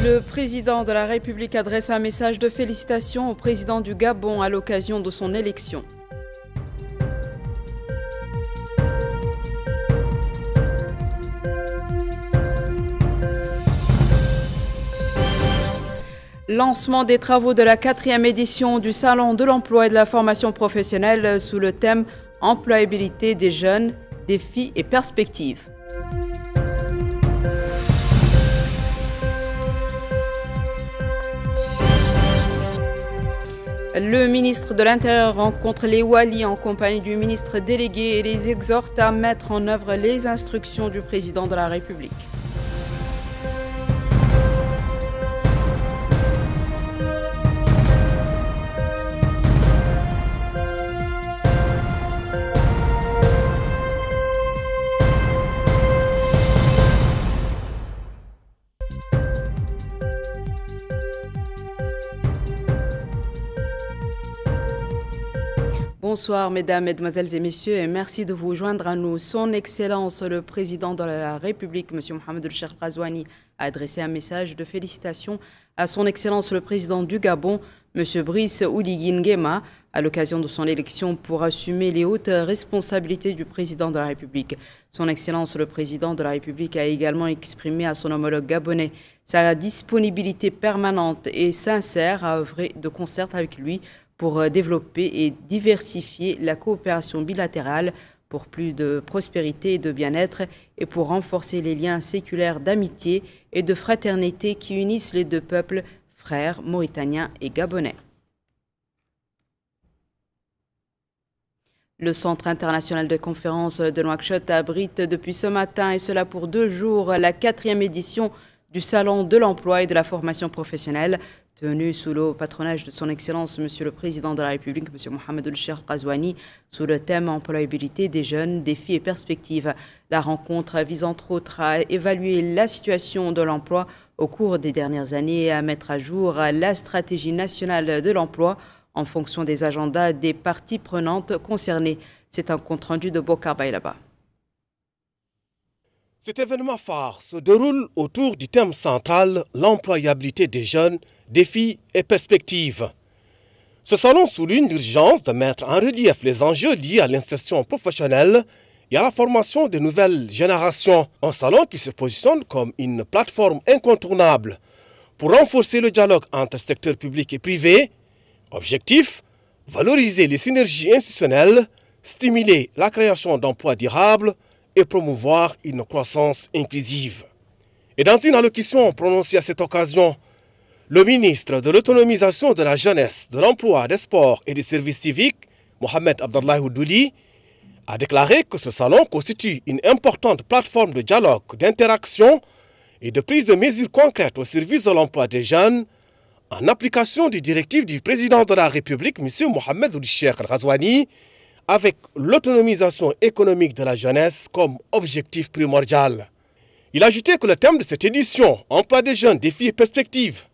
Le président de la République adresse un message de félicitations au président du Gabon à l'occasion de son élection. Lancement des travaux de la 4e édition du Salon de l'emploi et de la formation professionnelle sous le thème « Employabilité des jeunes, défis et perspectives ». Le ministre de l'Intérieur rencontre les Walis en compagnie du ministre délégué et les exhorte à mettre en œuvre les instructions du président de la République. Bonsoir mesdames, mesdemoiselles et messieurs et merci de vous joindre à nous. Son Excellence le Président de la République, M. Mohamed El-Cheikh Ghazouani, a adressé un message de félicitations à Son Excellence le Président du Gabon, M. Brice Oligui Nguema, à l'occasion de son élection pour assumer les hautes responsabilités du Président de la République. Son Excellence le Président de la République a également exprimé à son homologue gabonais sa disponibilité permanente et sincère à œuvrer de concert avec lui pour développer et diversifier la coopération bilatérale pour plus de prospérité et de bien-être et pour renforcer les liens séculaires d'amitié et de fraternité qui unissent les deux peuples, frères mauritaniens et gabonais. Le Centre international de conférences de Nouakchott abrite depuis ce matin, et cela pour 2 jours, la 4e édition du Salon de l'emploi et de la formation professionnelle, tenu sous le patronage de son Excellence, Monsieur le Président de la République, M. Mohamed El-Cheikh Ghazouani, sous le thème « Employabilité des jeunes, défis et perspectives ». La rencontre vise entre autres à évaluer la situation de l'emploi au cours des dernières années et à mettre à jour la stratégie nationale de l'emploi en fonction des agendas des parties prenantes concernées. C'est un compte-rendu de Bokar Baylaba. Cet événement phare se déroule autour du thème central « L'employabilité des jeunes, défis et perspectives ». Ce salon souligne l'urgence de mettre en relief les enjeux liés à l'insertion professionnelle et à la formation des nouvelles générations. Un salon qui se positionne comme une plateforme incontournable pour renforcer le dialogue entre secteur public et privé. Objectif, valoriser les synergies institutionnelles, stimuler la création d'emplois durables et promouvoir une croissance inclusive. Et dans une allocution prononcée à cette occasion, le ministre de l'autonomisation de la jeunesse, de l'emploi, des sports et des services civiques, Mohamed Abdallah Oudouli, a déclaré que ce salon constitue une importante plateforme de dialogue, d'interaction et de prise de mesures concrètes au service de l'emploi des jeunes, en application des directives du président de la République, M. Mohamed El-Cheikh Ghazouani, avec l'autonomisation économique de la jeunesse comme objectif primordial. Il a ajouté que le thème de cette édition, Emploi des jeunes, défis et perspectives,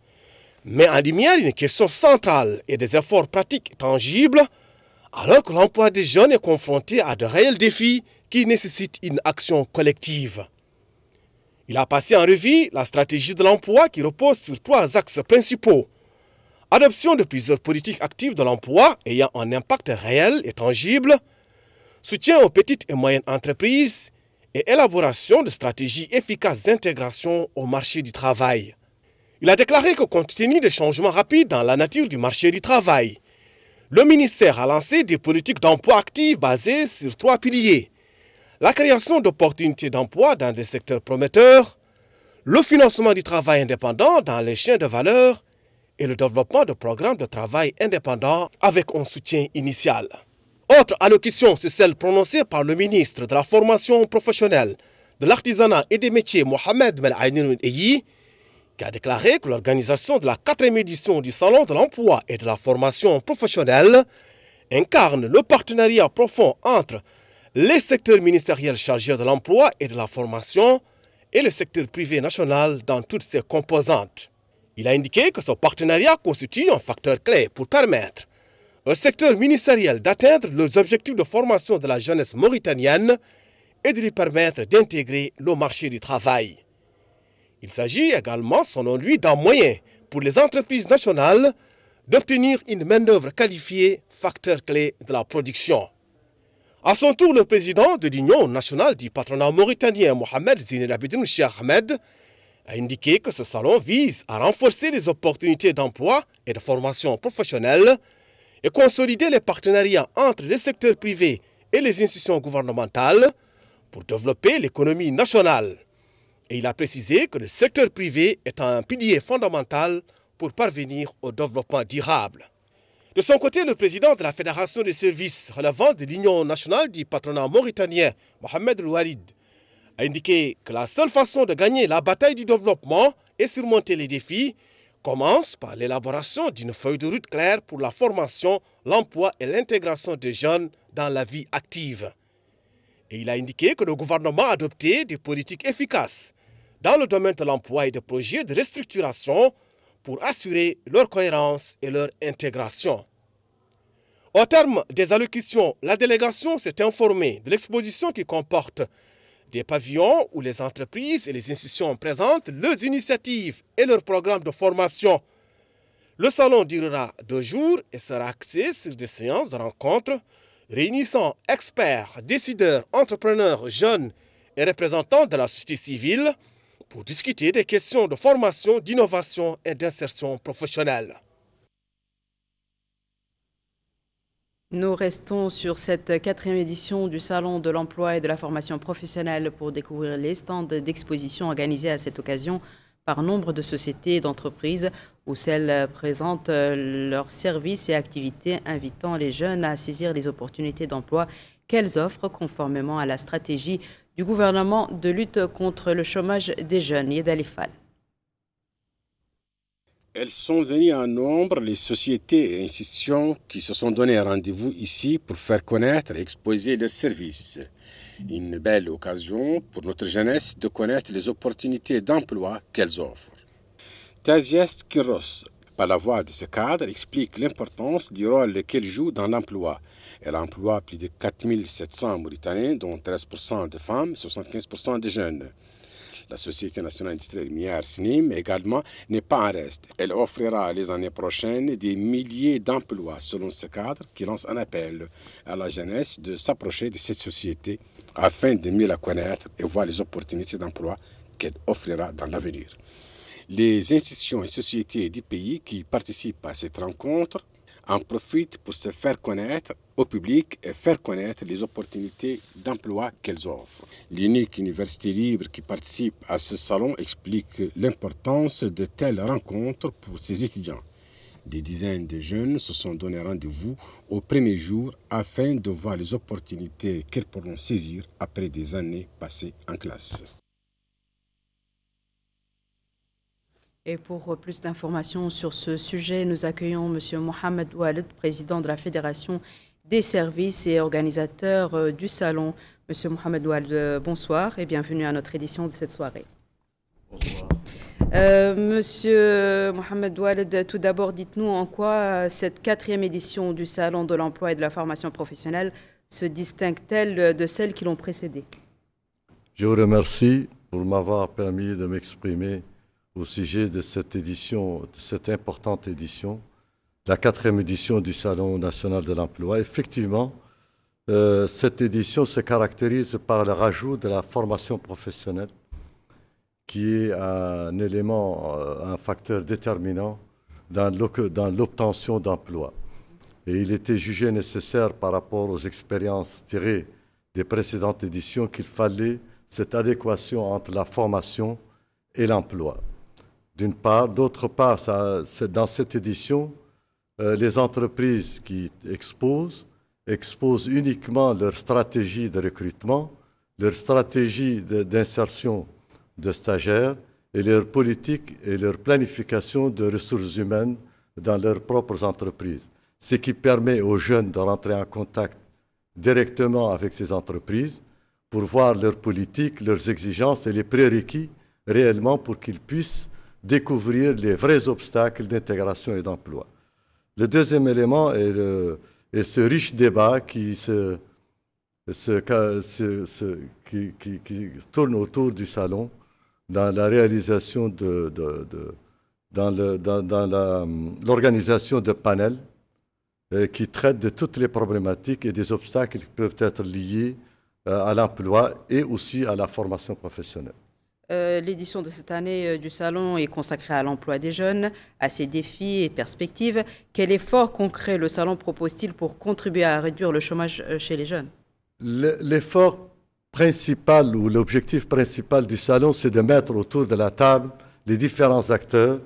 met en lumière une question centrale et des efforts pratiques et tangibles, alors que l'emploi des jeunes est confronté à de réels défis qui nécessitent une action collective. Il a passé en revue la stratégie de l'emploi qui repose sur 3 axes principaux. Adoption de plusieurs politiques actives de l'emploi ayant un impact réel et tangible, soutien aux petites et moyennes entreprises et élaboration de stratégies efficaces d'intégration au marché du travail. Il a déclaré que compte tenu des changements rapides dans la nature du marché du travail, le ministère a lancé des politiques d'emploi actives basées sur 3 piliers. La création d'opportunités d'emploi dans des secteurs prometteurs, le financement du travail indépendant dans les chaînes de valeur et le développement de programmes de travail indépendants avec un soutien initial. Autre allocution, c'est celle prononcée par le ministre de la formation professionnelle, de l'artisanat et des métiers, Mohamed Mel Eyi, qui a déclaré que l'organisation de la 4e édition du Salon de l'emploi et de la formation professionnelle incarne le partenariat profond entre les secteurs ministériels chargés de l'emploi et de la formation et le secteur privé national dans toutes ses composantes. Il a indiqué que ce partenariat constitue un facteur clé pour permettre au secteur ministériel d'atteindre les objectifs de formation de la jeunesse mauritanienne et de lui permettre d'intégrer le marché du travail. Il s'agit également, selon lui, d'un moyen pour les entreprises nationales d'obtenir une main-d'œuvre qualifiée, facteur clé de la production. À son tour, le président de l'Union nationale du patronat mauritanien, Mohamed Zine Abidine Cheikh Ahmed, a indiqué que ce salon vise à renforcer les opportunités d'emploi et de formation professionnelle et consolider les partenariats entre les secteurs privés et les institutions gouvernementales pour développer l'économie nationale. Et il a précisé que le secteur privé est un pilier fondamental pour parvenir au développement durable. De son côté, le président de la Fédération des services relevant de l'Union nationale du patronat mauritanien, Mohamed Roualid, a indiqué que la seule façon de gagner la bataille du développement et surmonter les défis commence par l'élaboration d'une feuille de route claire pour la formation, l'emploi et l'intégration des jeunes dans la vie active. Et il a indiqué que le gouvernement a adopté des politiques efficaces dans le domaine de l'emploi et des projets de restructuration pour assurer leur cohérence et leur intégration. Au terme des allocutions, la délégation s'est informée de l'exposition qui comporte des pavillons où les entreprises et les institutions présentent leurs initiatives et leurs programmes de formation. Le salon durera 2 jours et sera axé sur des séances de rencontres réunissant experts, décideurs, entrepreneurs, jeunes et représentants de la société civile pour discuter des questions de formation, d'innovation et d'insertion professionnelle. Nous restons sur cette 4e édition du Salon de l'emploi et de la formation professionnelle pour découvrir les stands d'exposition organisés à cette occasion par nombre de sociétés et d'entreprises où celles présentent leurs services et activités invitant les jeunes à saisir les opportunités d'emploi qu'elles offrent conformément à la stratégie du gouvernement de lutte contre le chômage des jeunes. Yedali Fall. Elles sont venues en nombre, les sociétés et institutions qui se sont donné rendez-vous ici pour faire connaître et exposer leurs services. Une belle occasion pour notre jeunesse de connaître les opportunités d'emploi qu'elles offrent. Taziest Kinros, par la voix de ce cadre, explique l'importance du rôle qu'elle joue dans l'emploi. Elle emploie plus de 4700 Mauritaniens, dont 13% de femmes et 75% de jeunes. La Société nationale industrielle minière SNIM également n'est pas en reste. Elle offrira les années prochaines des milliers d'emplois selon ce cadre qui lance un appel à la jeunesse de s'approcher de cette société afin de mieux la connaître et voir les opportunités d'emploi qu'elle offrira dans l'avenir. Les institutions et sociétés du pays qui participent à cette rencontre en profitent pour se faire connaître au public et faire connaître les opportunités d'emploi qu'elles offrent. L'unique université libre qui participe à ce salon explique l'importance de telles rencontres pour ses étudiants. Des dizaines de jeunes se sont donné rendez-vous au premier jour afin de voir les opportunités qu'elles pourront saisir après des années passées en classe. Et pour plus d'informations sur ce sujet, nous accueillons M. Mohamed Oualid, président de la Fédération des services et organisateur du salon. M. Mohamed Oualid, bonsoir et bienvenue à notre édition de cette soirée. Bonsoir. Monsieur Mohamed Oualid, tout d'abord, dites-nous en quoi cette 4e édition du Salon de l'emploi et de la formation professionnelle se distingue-t-elle de celles qui l'ont précédée? Je vous remercie pour m'avoir permis de m'exprimer au sujet de cette édition, de cette importante édition, la 4e édition du Salon national de l'emploi. Effectivement, cette édition se caractérise par le rajout de la formation professionnelle, qui est un élément, un facteur déterminant dans l'obtention d'emploi. Et il était jugé nécessaire par rapport aux expériences tirées des précédentes éditions qu'il fallait cette adéquation entre la formation et l'emploi. D'une part. D'autre part, dans cette édition, les entreprises qui exposent uniquement leur stratégie de recrutement, leur stratégie d'insertion de stagiaires et leur politique et leur planification de ressources humaines dans leurs propres entreprises. Ce qui permet aux jeunes de rentrer en contact directement avec ces entreprises pour voir leurs politiques, leurs exigences et les prérequis réellement pour qu'ils puissent découvrir les vrais obstacles d'intégration et d'emploi. Le deuxième élément est ce riche débat qui tourne autour du salon dans la réalisation dans l'organisation de panels qui traitent de toutes les problématiques et des obstacles qui peuvent être liés à l'emploi et aussi à la formation professionnelle. L'édition de cette année du Salon est consacrée à l'emploi des jeunes, à ses défis et perspectives. Quel effort concret le Salon propose-t-il pour contribuer à réduire le chômage chez les jeunes? L'effort principal ou l'objectif principal du Salon, c'est de mettre autour de la table les différents acteurs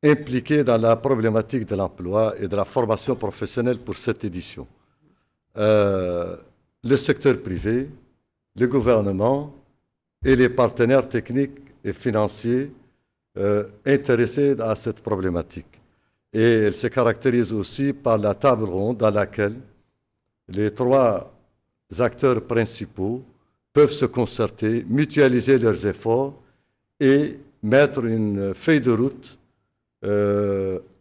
impliqués dans la problématique de l'emploi et de la formation professionnelle pour cette édition. Le secteur privé, le gouvernement et les partenaires techniques et financiers intéressés à cette problématique. Et elle se caractérise aussi par la table ronde dans laquelle les trois acteurs principaux peuvent se concerter, mutualiser leurs efforts et mettre une feuille de route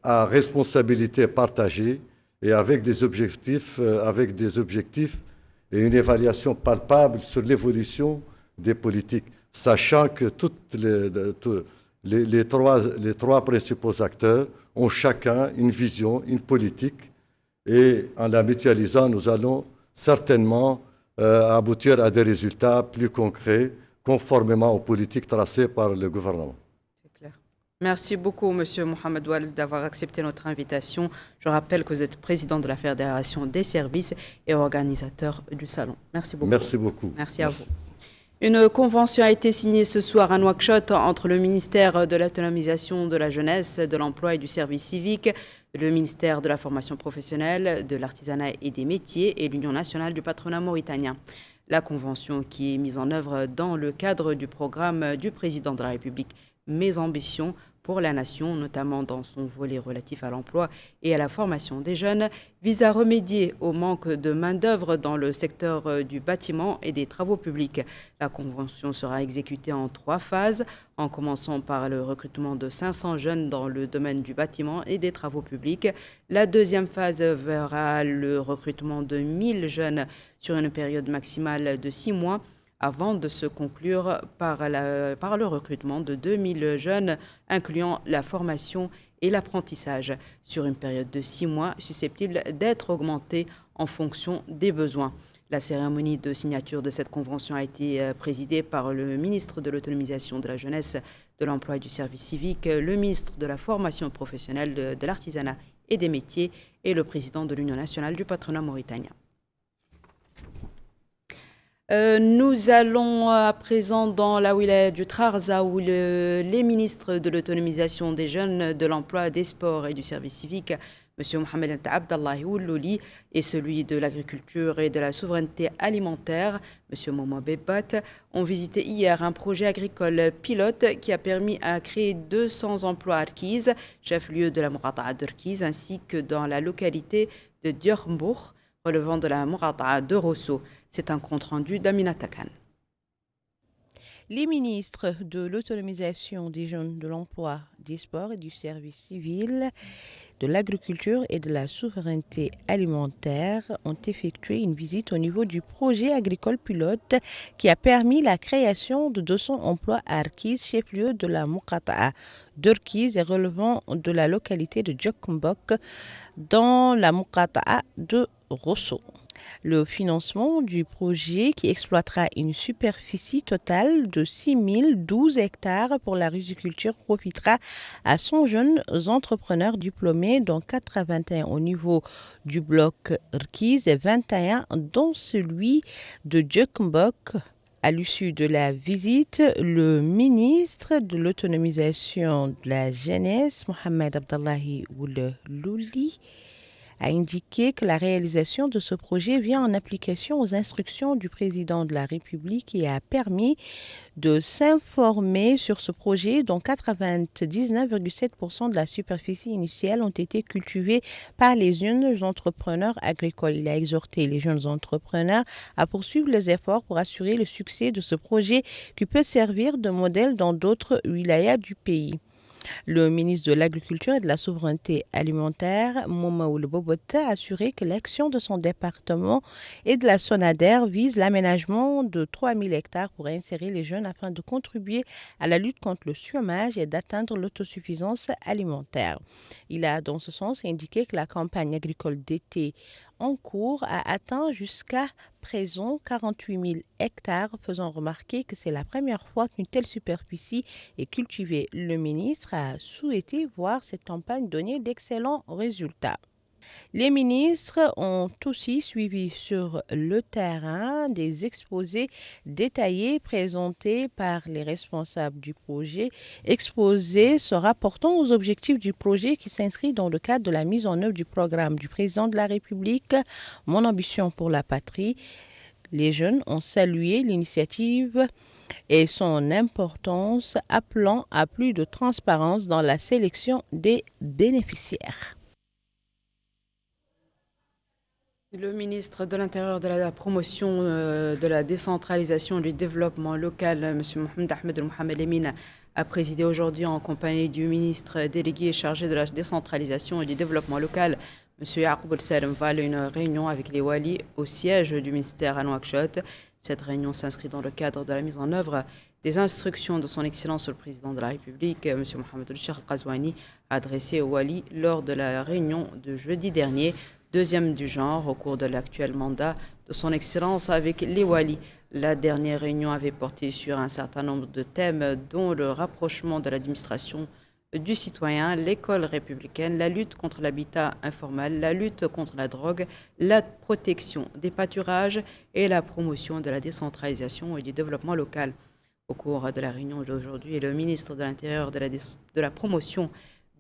à responsabilité partagée et avec des objectifs et une évaluation palpable sur l'évolution des politiques, sachant que les trois principaux acteurs ont chacun une vision, une politique, et en la mutualisant, nous allons certainement aboutir à des résultats plus concrets, conformément aux politiques tracées par le gouvernement. Merci beaucoup, M. Mohamed Ouad, d'avoir accepté notre invitation. Je rappelle que vous êtes président de la Fédération des services et organisateur du Salon. Merci beaucoup. Merci beaucoup. Merci à vous. Une convention a été signée ce soir à Nouakchott entre le ministère de l'autonomisation de la jeunesse, de l'emploi et du service civique, le ministère de la formation professionnelle, de l'artisanat et des métiers et l'Union nationale du patronat mauritanien. La convention qui est mise en œuvre dans le cadre du programme du président de la République Mes ambitions pour la nation, notamment dans son volet relatif à l'emploi et à la formation des jeunes, vise à remédier au manque de main-d'œuvre dans le secteur du bâtiment et des travaux publics. La convention sera exécutée en 3 phases, en commençant par le recrutement de 500 jeunes dans le domaine du bâtiment et des travaux publics. La deuxième phase verra le recrutement de 1000 jeunes sur une période maximale de 6 mois, avant de se conclure par le recrutement de 2000 jeunes, incluant la formation et l'apprentissage, sur une période de 6 mois susceptible d'être augmentée en fonction des besoins. La cérémonie de signature de cette convention a été présidée par le ministre de l'autonomisation de la jeunesse, de l'emploi et du service civique, le ministre de la formation professionnelle, de l'artisanat et des métiers et le président de l'Union nationale du patronat mauritanien. Nous allons à présent dans la wilaya du Trarza où les ministres de l'autonomisation des jeunes, de l'emploi, des sports et du service civique, M. Mohamed Abdallahi Oulouli, et celui de l'agriculture et de la souveraineté alimentaire, M. Momo Bebat, ont visité hier un projet agricole pilote qui a permis à créer 200 emplois à Arkiz, chef-lieu de la Mourata'a d'Arkiz, ainsi que dans la localité de Diormbourg, relevant de la Mourata'a de Rosso. C'est un compte-rendu d'Amina Takan. Les ministres de l'autonomisation des jeunes, de l'emploi, des sports et du service civil, de l'agriculture et de la souveraineté alimentaire ont effectué une visite au niveau du projet agricole pilote qui a permis la création de 200 emplois à Arkiz, chef-lieu de la Mourata'a d'Arkiz et relevant de la localité de Djokombok dans la Mourata'a de Rosso. Le financement du projet, qui exploitera une superficie totale de 6012 hectares pour la riziculture, profitera à 100 jeunes entrepreneurs diplômés, dont 81 au niveau du bloc Arkiz et 21 dans celui de Djokombok. À l'issue de la visite, le ministre de l'autonomisation de la jeunesse, Mohamed Abdallahi Oulouli, a indiqué que la réalisation de ce projet vient en application aux instructions du président de la République et a permis de s'informer sur ce projet dont 99,7% de la superficie initiale ont été cultivées par les jeunes entrepreneurs agricoles. Il a exhorté les jeunes entrepreneurs à poursuivre les efforts pour assurer le succès de ce projet qui peut servir de modèle dans d'autres wilayas du pays. Le ministre de l'Agriculture et de la Souveraineté alimentaire, Momaoul Bobota, a assuré que l'action de son département et de la SONADER vise l'aménagement de 3000 hectares pour insérer les jeunes afin de contribuer à la lutte contre le chômage et d'atteindre l'autosuffisance alimentaire. Il a dans ce sens indiqué que la campagne agricole d'été en cours a atteint jusqu'à présent 48 000 hectares, faisant remarquer que c'est la première fois qu'une telle superficie est cultivée. Le ministre a souhaité voir cette campagne donner d'excellents résultats. Les ministres ont aussi suivi sur le terrain des exposés détaillés présentés par les responsables du projet, exposés se rapportant aux objectifs du projet qui s'inscrit dans le cadre de la mise en œuvre du programme du président de la République, Mon ambition pour la patrie. Les jeunes ont salué l'initiative et son importance, appelant à plus de transparence dans la sélection des bénéficiaires. Le ministre de l'Intérieur, de la promotion de la décentralisation et du développement local, M. Mohamed Ahmed Mohamed Lemine, a présidé aujourd'hui en compagnie du ministre délégué chargé de la décentralisation et du développement local, M. Yaqoub El-Salem Val, une réunion avec les Walis au siège du ministère à Nouakchott. Cette réunion s'inscrit dans le cadre de la mise en œuvre des instructions de son Excellence le Président de la République, M. Mohamed El-Cheikh Al-Qazouani, adressées aux Walis lors de la réunion de jeudi dernier, deuxième du genre au cours de l'actuel mandat de son Excellence avec les Walis. La dernière réunion avait porté sur un certain nombre de thèmes dont le rapprochement de l'administration du citoyen, l'école républicaine, la lutte contre l'habitat informel, la lutte contre la drogue, la protection des pâturages et la promotion de la décentralisation et du développement local. Au cours de la réunion d'aujourd'hui, le ministre de l'Intérieur de la promotion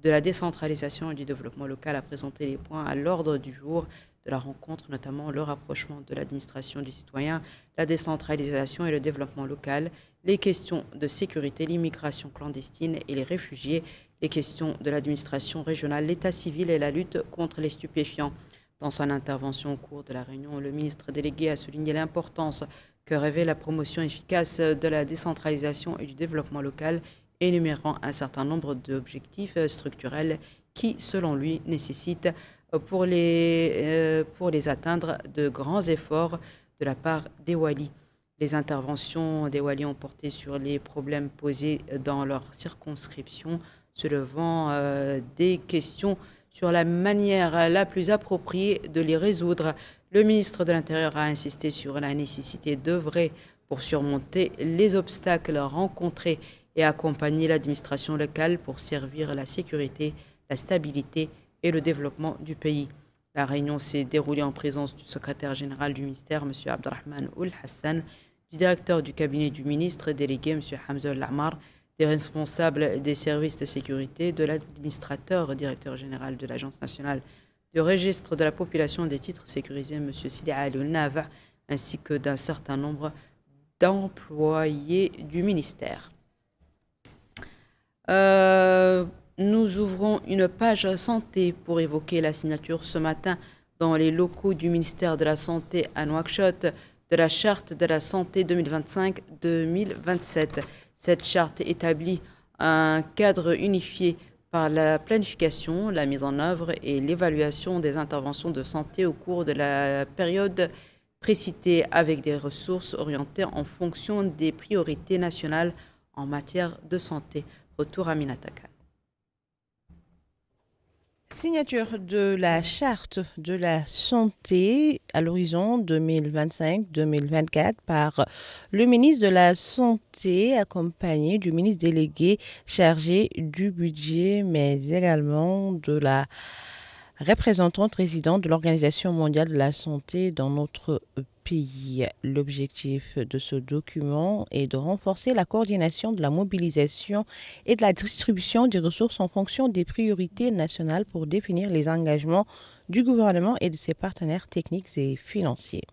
de la décentralisation et du développement local a présenté les points à l'ordre du jour de la rencontre, notamment le rapprochement de l'administration du citoyen, la décentralisation et le développement local, les questions de sécurité, l'immigration clandestine et les réfugiés, les questions de l'administration régionale, l'état civil et la lutte contre les stupéfiants. Dans son intervention au cours de la réunion, le ministre délégué a souligné l'importance que revêt la promotion efficace de la décentralisation et du développement local, énumérant un certain nombre d'objectifs structurels qui, selon lui, nécessitent pour les atteindre de grands efforts de la part des Walis. Les interventions des Walis ont porté sur les problèmes posés dans leur circonscription, soulevant des questions sur la manière la plus appropriée de les résoudre. Le ministre de l'Intérieur a insisté sur la nécessité d'œuvrer pour surmonter les obstacles rencontrés et accompagner l'administration locale pour servir la sécurité, la stabilité et le développement du pays. La réunion s'est déroulée en présence du secrétaire général du ministère, M. Abdelrahman Ould Hassan, du directeur du cabinet du ministre délégué, M. Hamza Al-Amar, des responsables des services de sécurité, de l'administrateur directeur général de l'Agence nationale du registre de la population des titres sécurisés, M. Sidi Al-Nava, ainsi que d'un certain nombre d'employés du ministère. Nous ouvrons une page santé pour évoquer la signature ce matin dans les locaux du ministère de la Santé à Nouakchott de la charte de la santé 2025-2027. Cette charte établit un cadre unifié par la planification, la mise en œuvre et l'évaluation des interventions de santé au cours de la période précitée avec des ressources orientées en fonction des priorités nationales en matière de santé. Retour à Minataka. Signature de la charte de la santé à l'horizon 2025-2024 par le ministre de la Santé accompagné du ministre délégué chargé du budget mais également de la représentante résidente de l'Organisation mondiale de la santé dans notre pays. L'objectif de ce document est de renforcer la coordination de la mobilisation et de la distribution des ressources en fonction des priorités nationales pour définir les engagements du gouvernement et de ses partenaires techniques et financiers.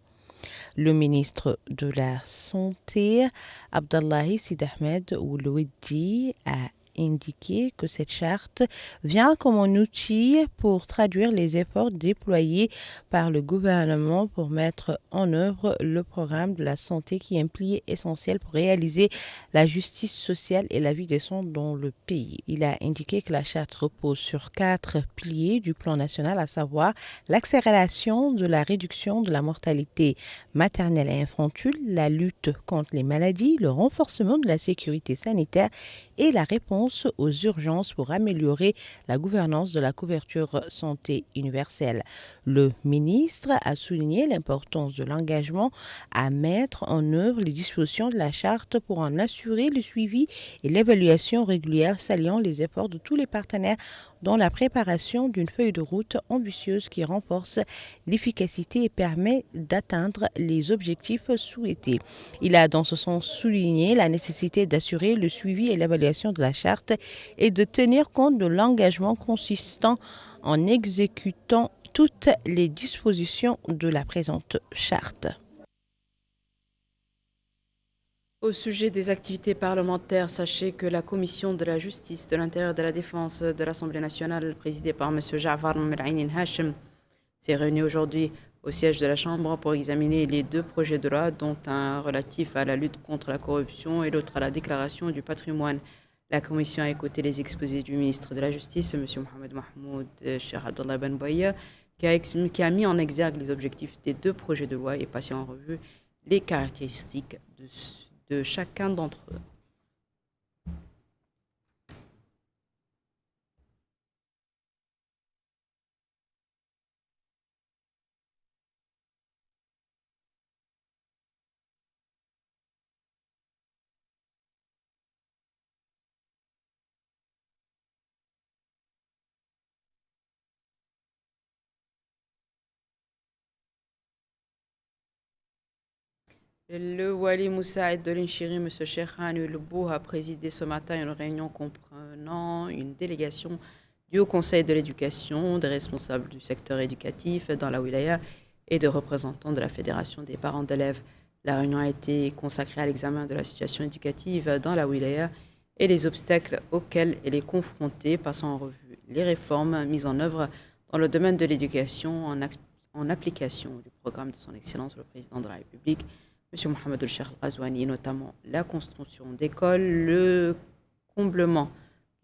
Le ministre de la Santé, Abdallahi Sid Ahmed Oulouidi, a indiqué que cette charte vient comme un outil pour traduire les efforts déployés par le gouvernement pour mettre en œuvre le programme de la santé qui est un pilier essentiel pour réaliser la justice sociale et la vie décente dans le pays. Il a indiqué que la charte repose sur 4 piliers du plan national, à savoir l'accélération de la réduction de la mortalité maternelle et infantile, la lutte contre les maladies, le renforcement de la sécurité sanitaire et la réponse aux urgences pour améliorer la gouvernance de la couverture santé universelle. Le ministre a souligné l'importance de l'engagement à mettre en œuvre les dispositions de la charte pour en assurer le suivi et l'évaluation régulière, saluant les efforts de tous les partenaires dans la préparation d'une feuille de route ambitieuse qui renforce l'efficacité et permet d'atteindre les objectifs souhaités. Il a dans ce sens souligné la nécessité d'assurer le suivi et l'évaluation de la charte et de tenir compte de l'engagement consistant en exécutant toutes les dispositions de la présente charte. Au sujet des activités parlementaires, sachez que la commission de la justice, de l'intérieur et de la défense de l'Assemblée nationale, présidée par M. Ja'far Melainin Hachem, s'est réunie aujourd'hui au siège de la Chambre pour examiner les 2 projets de loi, dont un relatif à la lutte contre la corruption et l'autre à la déclaration du patrimoine. La commission a écouté les exposés du ministre de la Justice, M. Mohamed Mahmoud Cheikh Abdallah Ben Bouya, qui a mis en exergue les objectifs des 2 projets de loi et passé en revue les caractéristiques de chacun d'entre eux. Le Wali Moussaïd de l'Inchiri, M. Cheikh Lubou, a présidé ce matin une réunion comprenant une délégation du Haut Conseil de l'éducation, des responsables du secteur éducatif dans la wilaya et des représentants de la Fédération des parents d'élèves. La réunion a été consacrée à l'examen de la situation éducative dans la wilaya et les obstacles auxquels elle est confrontée, passant en revue les réformes mises en œuvre dans le domaine de l'éducation en application du programme de son Excellence le Président de la République, M. Mohamed Cheikh Ghazouani, notamment la construction d'écoles, le comblement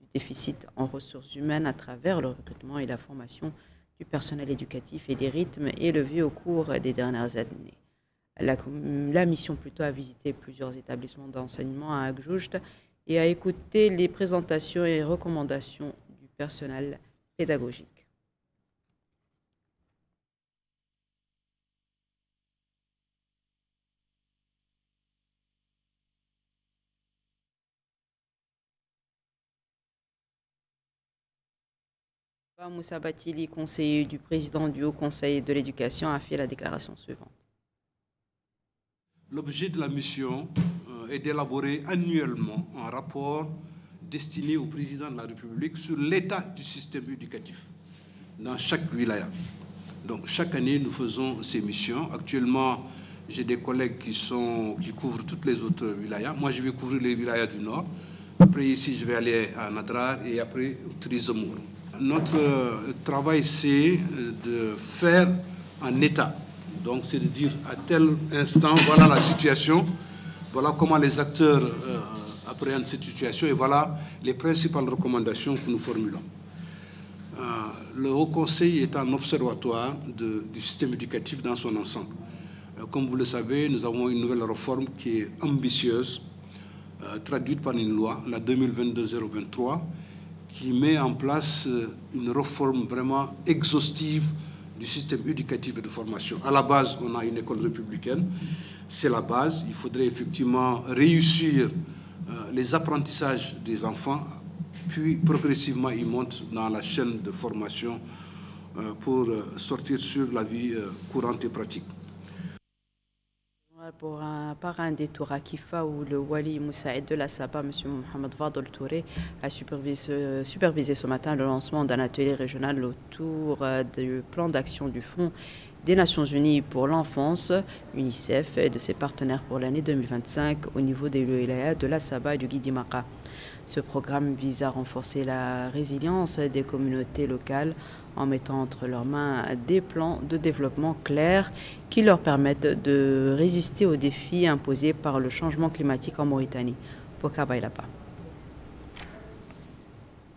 du déficit en ressources humaines à travers le recrutement et la formation du personnel éducatif et des rythmes élevés au cours des dernières années. La mission plutôt a visité plusieurs établissements d'enseignement à Agjoujt et a écouté les présentations et recommandations du personnel pédagogique. Moussa Batili, conseiller du président du Haut Conseil de l'Éducation, a fait la déclaration suivante. L'objet de la mission est d'élaborer annuellement un rapport destiné au président de la République sur l'état du système éducatif dans chaque wilaya. Donc chaque année, nous faisons ces missions. Actuellement, j'ai des collègues qui couvrent toutes les autres wilayas. Moi, je vais couvrir les wilayas du Nord. Après, ici, je vais aller à Nadrar et après, au Trizomour. Notre travail, c'est de faire un état. Donc, c'est de dire à tel instant, voilà la situation, voilà comment les acteurs appréhendent cette situation et voilà les principales recommandations que nous formulons. Le Haut Conseil est un observatoire du système éducatif dans son ensemble. Comme vous le savez, nous avons une nouvelle réforme qui est ambitieuse, traduite par une loi, la 2022-023, qui met en place une réforme vraiment exhaustive du système éducatif et de formation. À la base, on a une école républicaine, c'est la base. Il faudrait effectivement réussir les apprentissages des enfants, puis progressivement, ils montent dans la chaîne de formation pour sortir sur la vie courante et pratique. Par un détour à Kifa où le Wali Moussaïd de la Saba, M. Mohamed Fadel Touré, a supervisé ce matin le lancement d'un atelier régional autour du plan d'action du Fonds des Nations Unies pour l'enfance, UNICEF et de ses partenaires pour l'année 2025 au niveau des wilayas de la Saba et du Guidimaka. Ce programme vise à renforcer la résilience des communautés locales en mettant entre leurs mains des plans de développement clairs qui leur permettent de résister aux défis imposés par le changement climatique en Mauritanie. Pokabailapa.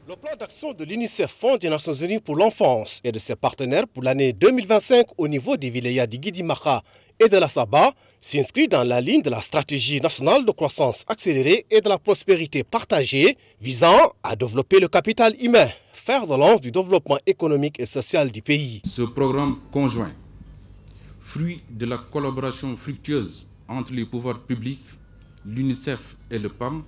Le plan d'action de l'UNICEF, Fonds des Nations Unies pour l'enfance et de ses partenaires pour l'année 2025 au niveau des wilayas de Guidimaka et de la Saba s'inscrit dans la ligne de la stratégie nationale de croissance accélérée et de la prospérité partagée visant à développer le capital humain, fer de lance du développement économique et social du pays. Ce programme conjoint, fruit de la collaboration fructueuse entre les pouvoirs publics, l'UNICEF et le PAM,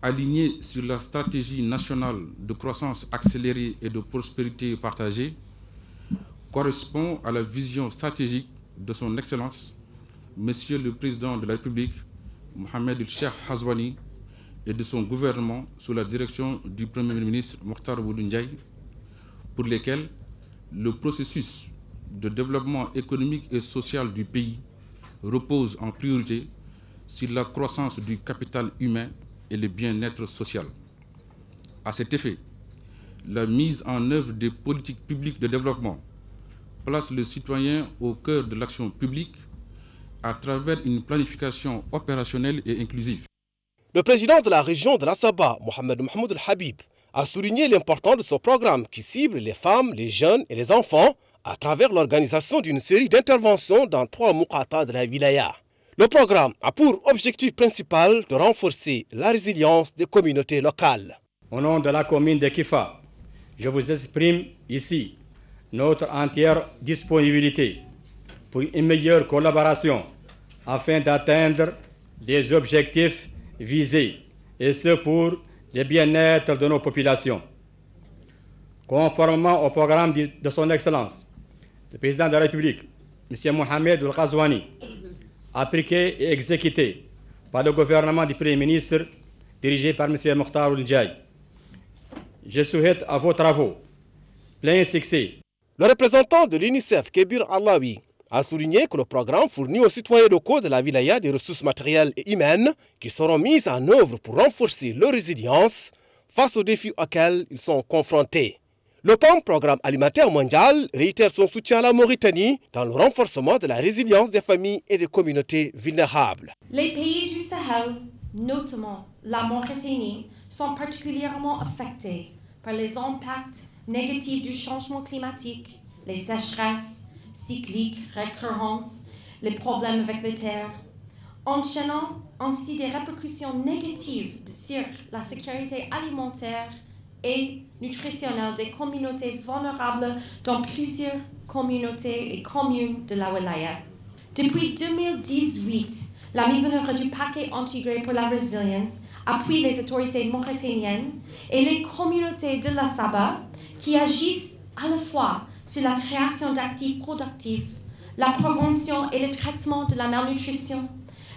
aligné sur la stratégie nationale de croissance accélérée et de prospérité partagée, correspond à la vision stratégique de son Excellence, Monsieur le Président de la République, Mohamed El-Cheikh Ghazouani, et de son gouvernement sous la direction du Premier ministre Mokhtar Ould Ndiaye, pour lesquels le processus de développement économique et social du pays repose en priorité sur la croissance du capital humain et le bien-être social. À cet effet, la mise en œuvre des politiques publiques de développement place le citoyen au cœur de l'action publique à travers une planification opérationnelle et inclusive. Le président de la région de la Saba, Mohamed Mahmoud El-Habib, a souligné l'importance de ce programme qui cible les femmes, les jeunes et les enfants à travers l'organisation d'une série d'interventions dans 3 muqatas de la wilaya. Le programme a pour objectif principal de renforcer la résilience des communautés locales. Au nom de la commune de Kifa, je vous exprime ici notre entière disponibilité pour une meilleure collaboration afin d'atteindre des objectifs visés, et ce pour le bien-être de nos populations. Conformément au programme de son Excellence, le Président de la République, M. Mohamed El-Ghazouani, appliqué et exécuté par le gouvernement du Premier ministre dirigé par M. Mokhtar Ould Ndiaye. Je souhaite à vos travaux plein succès. Le représentant de l'UNICEF, Kébir Allawi, a souligné que le programme fournit aux citoyens locaux de la wilaya des ressources matérielles et humaines qui seront mises en œuvre pour renforcer leur résilience face aux défis auxquels ils sont confrontés. Le PAM, Programme alimentaire mondial, réitère son soutien à la Mauritanie dans le renforcement de la résilience des familles et des communautés vulnérables. Les pays du Sahel, notamment la Mauritanie, sont particulièrement affectés par les impacts négatifs du changement climatique, les sécheresses cycliques récurrentes, les problèmes avec les terres, enchaînant ainsi des répercussions négatives sur la sécurité alimentaire et nutritionnelle des communautés vulnérables dans plusieurs communautés et communes de la wilaya. Depuis 2018, la mise en œuvre du paquet intégré pour la résilience appuie les autorités mauritaniennes et les communautés de la Saba qui agissent à la fois sur la création d'actifs productifs, la prévention et le traitement de la malnutrition,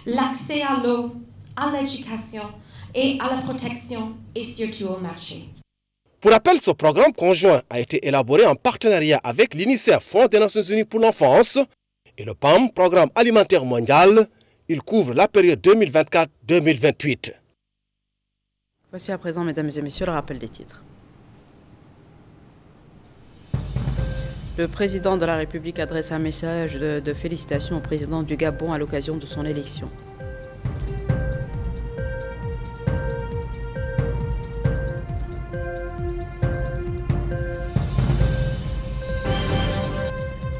l'accès à l'eau, à l'éducation et à la protection et surtout au marché. Pour rappel, ce programme conjoint a été élaboré en partenariat avec l'UNICEF, Fonds des Nations Unies pour l'enfance, et le PAM, Programme alimentaire mondial. Il couvre la période 2024-2028. Voici à présent, mesdames et messieurs, le rappel des titres. Le président de la République adresse un message de félicitations au président du Gabon à l'occasion de son élection.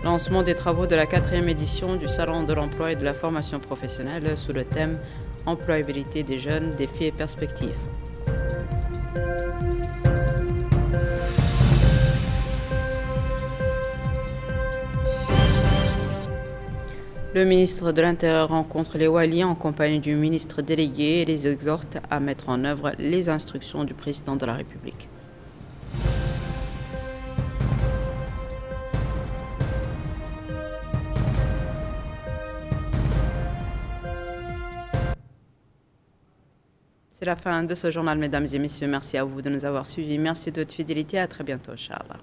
Lancement des travaux de la 4e édition du Salon de l'emploi et de la formation professionnelle sous le thème « Employabilité des jeunes, défis et perspectives ». Le ministre de l'Intérieur rencontre les Waliens en compagnie du ministre délégué et les exhorte à mettre en œuvre les instructions du président de la République. C'est la fin de ce journal, mesdames et messieurs. Merci à vous de nous avoir suivis. Merci de votre fidélité. À très bientôt, Inch'Allah.